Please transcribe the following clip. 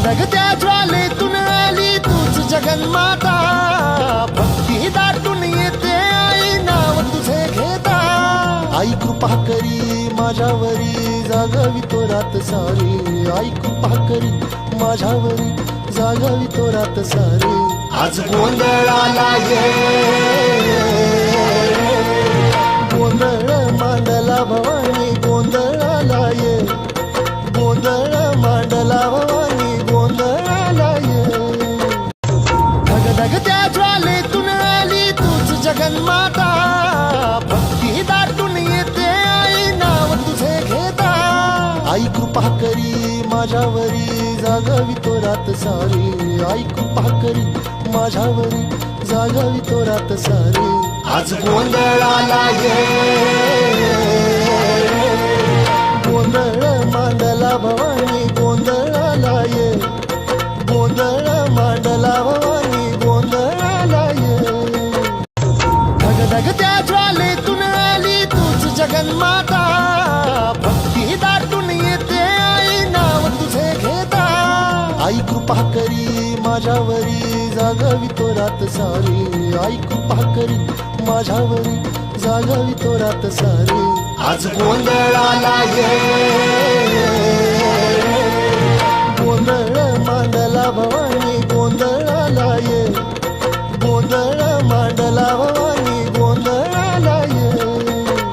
धगधगत्या ज्वालेतून आली तूच जगन्माता, भक्ती दाटून येते आई नाव तुझे घेता। आई कृपा करी माझ्यावरी जागावी तो रात सारी, आई कृपा करी माझ्यावरी जागावी तो रात सारी। आज गोंधळाला ये, गोंधळ मांडला भवानी गोंधळाला ये, गोंधळ मांडला भवानी गोंधळाला ये। धगधगत्या ज्वालेतून आली तूच जगन्माता, भक्ती दाटून येते आई नाव तुझे घेता। आई कृपा करी माझ्यावरी जागावी तो रात सारी, आई कृपा करी माझ्यावरी जागावी तो रात सारी। आज गोंधळाला ये, गोंधळ मांडला भवानी गोंधळाला ये, गोंधळ मांडला भवानी गोंधळाला ये। धगधगत्या ज्वालेतून आली तूच जगन्माता, भक्ती दाटून येते आई नाव तुझे घेता। आई कृपा करी माझ्यावरी जागावी तो रात सारी, आई कृपा करी माझ्यावरी जागावी तो रात सारी। आज गोंधळाला ये,